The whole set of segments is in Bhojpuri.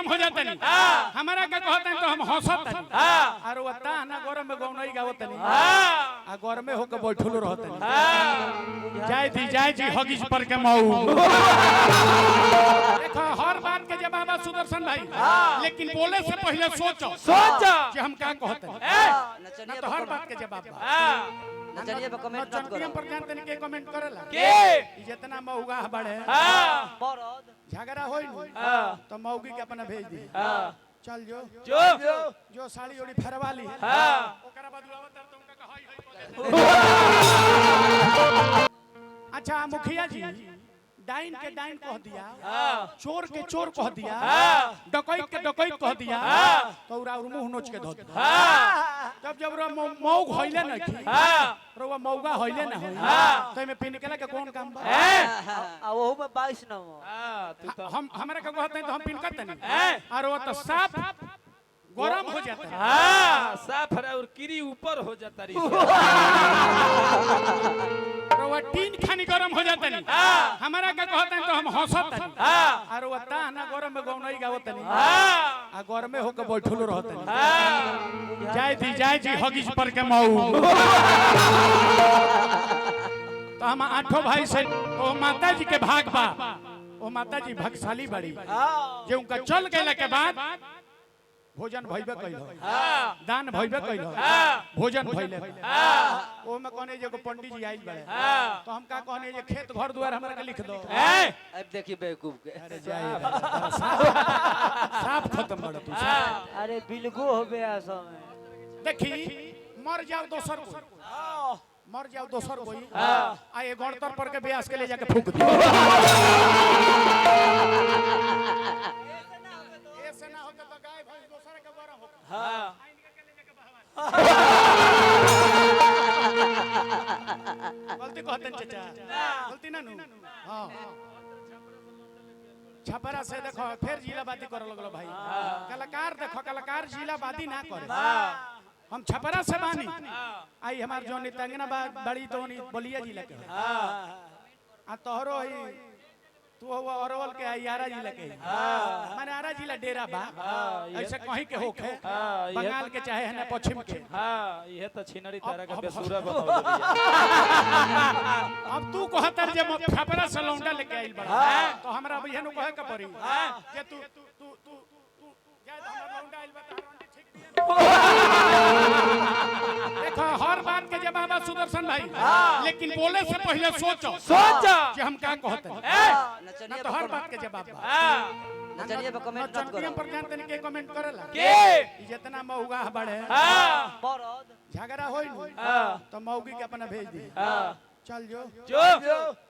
गरम हो जाता नहीं हमारा का कहता है तो हम हंसत नहीं और वो ताना गरम में गौनई गावत नहीं आ गरम में होके बैठलो रहत नहीं जाय जी हगिस पर के मऊ देखो हर बात के जवाब सुदर्शन भाई लेकिन बोले से पहले सोचो कि हम क्या कहते हैं ना तो हर बात के जवाब नचनिया पे कमेंट मत करो पर जान तनी के कमेंट करेला के जितना मौगा बढ़े बरद झगड़ा होई तो मौगी के अपना भेज दी चल जो साड़ी ओड़ी फरवा ली ओकरा बाद उड़ावत तुमका कहई अच्छा मुखिया जी डाइन के डाइन कह दिया चोर के चोर कह दिया डकैत के डकैत कह दिया तो उरा मुंह नोच के धो तब जब मौग होइले न की रोवा मौगा होइले ना होई तो में पिन केला के कौन काम बा आ ओहू में 22 नंबर हम हमरा के कहते हैं तो हम पिन करते नहीं और वो तो साफ गरम हो जाता है साफ और कीरी ऊपर हो जाता रही रोवा टीन खानी गरम हो जाता नहीं हमारा का कहते हैं तो हम हंसत नहीं और वो ताना गरम में गौनई गावत नहीं आ गरम में होके बैठलो रहत नहीं जाय जी हगिस पर के मऊ तो हम आठों भाई से ओ माता जी के भाग बा ओ माता जी भागशाली बड़ी जे उनका चल गए के बाद भोजन भइबे कइलो दान भइबे कइलो भोजन भइले ओ में कहने जे को पंडित जी आइल बड़े तो हम का कहने जे खेत घर द्वार हमरा के लिख दो अब देखी बेवकूफ के अरे जाए साफ खत्म बड़ तू अरे बिलगो होबे आसा में देखी मर जाओ दोसर कोई आए गणतर पर के ब्यास के ले जाके फूक दियो ऐसे ना होता तो गाय भैंस दोसर के गरम हो आइन के ले जाके बहवा गलती कहते हैं चाचा गलती ना नु हां छपरा से देखो फिर जिलाबादी करे लगलो भाई कलाकार देखो कलाकार जिलाबादी ना करे हम छपरा से बानी आई हमार जोनी तंगना बड़ी तोनी बलिया जिला के आ तोहरो ही तू हो अरवल के यारा जिला के माने आरा जिला डेरा बा ऐसे कहीं के होखे बंगाल के चाहे है ना पश्चिम के हां ये तो छिनरी तारा का बेसुरा बताओ अब तू कहतर जे छपरा से लौंडा लेके आइल बड़ा तो हमरा भैया नु कहे के पड़ी जे तू जा हमरा लौंडा आइल बा ठीक देखो हर बात के जवाब सुदर्शन भाई लेकिन बोले से पहले सोचो कि हम क्या कहते हैं नचनिया तो हर बात के जवाब नचनिया पे कमेंट मत करो पर जान तनी के कमेंट करेला के जितना मौगा बढ़े बरद झगड़ा होई तो मौगी के अपना भेज दी चल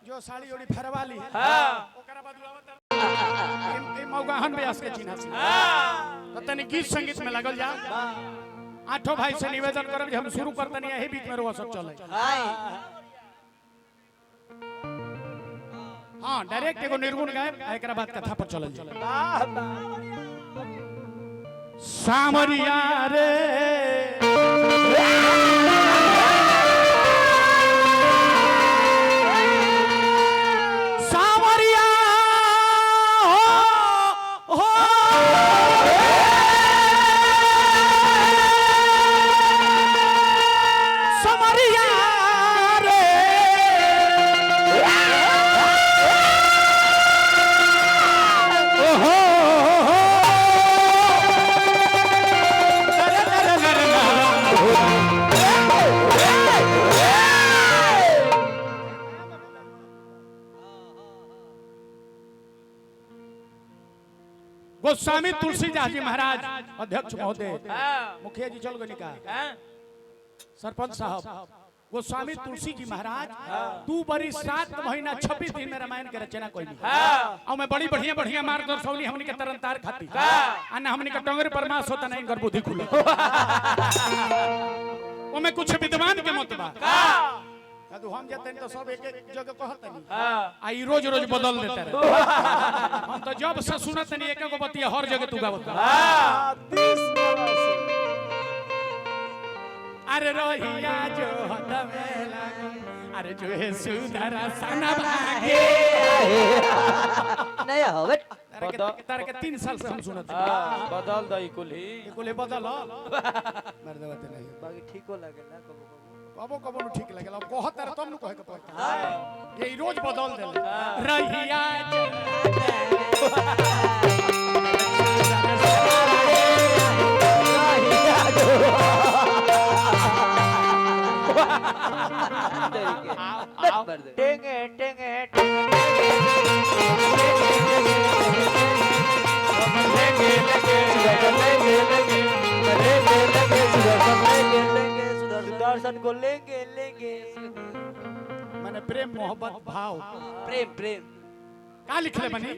जो साड़ी ओड़ी फरवा ली ओकरा बाद उड़ावत ए मौगाहन ब्यास के चिन्ह तो तनी गीत संगीत में लगल जा आठों भाई से निवेदन करब जे हम शुरू करतनी यही बीच में रोवा सब चले हां डायरेक्ट एगो निर्गुण गायब एकरा बाद कथा पर चलल जाए सामरिया रे गोस्वामी तुलसीदास जी महाराज अध्यक्ष महोदय मुखिया जी चल गए सरपंच साहब गोस्वामी तुलसी जी महाराज 2 बरिस 7 महीना 26 दिन में रामायण के रचना कोई और मैं बड़ी बढ़िया मार्गदर्शनी हमनी के तरनतार खाती अन्ना हमनी के टंगरे परमास होता नहीं कर बुद्धि खुले ओ में कुछ विद्वान के मत बा कदू हम जते तो सब एक जगह कहत नहीं आई रोज बदल देता रहे हम तो जब से सुनत नहीं एक को बतिया हर जगह तू गावत अरे रोहिया जो हदमेला अरे जो है सुधरा सना भागे नहीं होवे तारे के 3 साल से हम सुनत बदल दई कुली कुल बदल मार देवते नहीं बाकी ठीको लागेला कबो कबो कबो न ठीक लागेला बहुत तारे तुम न कहे के पड़ता ये रोज बदल देले रहिया टेंगे टेंगे सुदर्शन को लेंगे लेंगे माने प्रेम मोहब्बत भाव प्रेम प्रेम का लिखले बनी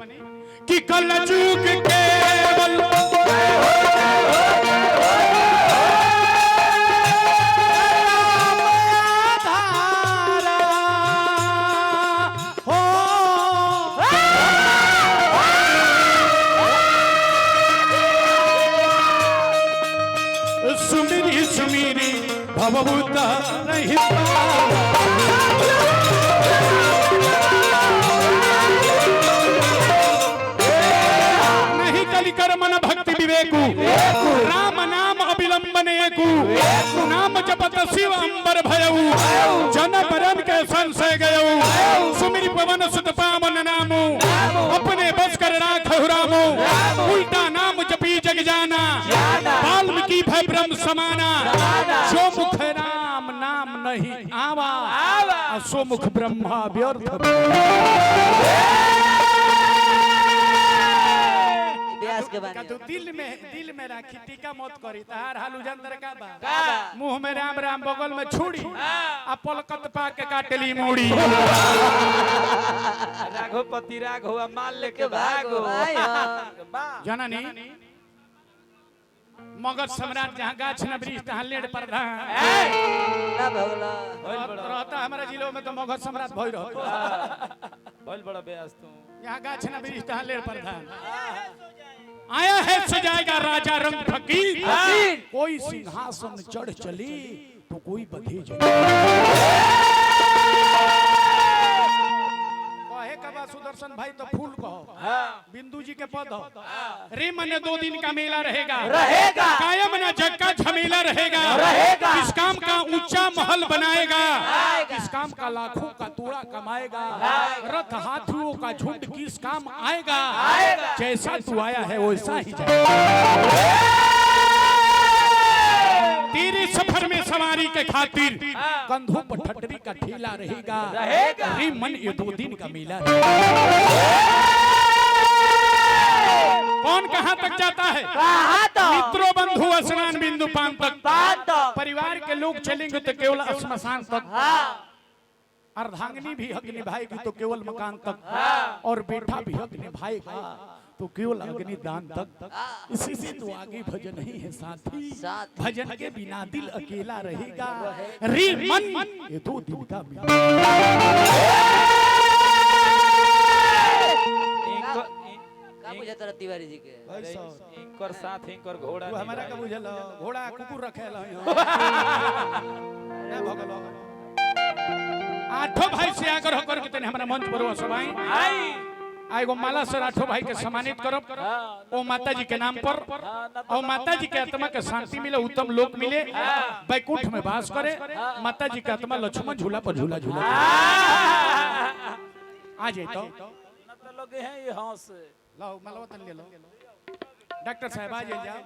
कि कल चूक केवल सुमिरी सुमिरी भवभूत नहीं नहीं कलिकर मन भक्ति विवेकु राम नाम अविलंबनेकु नाम जपत शिव अंबर भयउ जन बरन के संशय गयउ सुमिरी पवन सुत पावन नामु अपने बस कर राखहु रामो उल्टा नाम जपी जग जाना वाल्मीकि भय ब्रह्म समाना जो मुख राम नाम नहीं आवा सो मुख ब्रह्मा व्यर्थ व्यास के बानी का तू दिल में राखी टीका मत करी तार हालू जंदर का बा मुंह में राम राम बगल में छुड़ी आ पलकत पा के काटली मूड़ी राघोपति राघव माल लेके भागो जननी मगध सम्राट जहाँ गाछ न वृक्ष तहाँ लेड प्रधान ना भगला रहता हमारा जिलों में तो मगध सम्राट भई रहता बोल बड़ा ब्यास तू यहाँ गाछ न वृक्ष तहाँ लेड प्रधान आया है सजाएगा राजा रंग फकीर कोई सिंहासन चढ़ चली तो कोई बधी जाए कहे कबा सुदर्शन भाई तो फूल कहो बिंदु जी के पद हो रे मन 2 दिन का मेला रहेगा कायम ना जग का झमेला रहेगा किस काम का ऊंचा महल बनाएगा किस काम का लाखों का तोड़ा कमाएगा रथ हाथियों का झुंड किस काम आएगा जैसा तू आया है वैसा ही जाएगा तेरे सफर में सवारी के खातिर कंधों पर ठटरी का ठेला रहेगा रे मन ये 2 दिन का मेला कौन कहां तक जाता है मित्रों बंधु स्नान बिंदु पान तक परिवार के लोग चलेंगे तो केवल श्मशान तक अर्धांगिनी भी हक निभाएगी तो केवल मकान तक और बेटा भी हक निभाएगा तो केवल अग्नि दान तक इसी से तो आगे भजन ही है साथी भजन के बिना दिल अकेला रहेगा रे मन ये 2 दिन का मेला का बुझाता रहा तिवारी जी के इनकर साथ इनकर घोड़ा वो हमारा का बुझल घोड़ा कुकुर रखेला ना भगल 8 भाई से आकर होकर के तने हमरा मंच पर सभाई आएगो माला सर 8 भाई के सम्मानित करब ओ माता जी के नाम पर और माता जी के आत्मा के शांति मिले उत्तम लोक मिले बैकुंठ में वास करे माता जी के आत्मा लक्ष्मण झूला पर झूला झूला आ जाए तो लोग हैं ये हंस लो मालवा तन ले लो डॉक्टर साहब आ जाए जाओ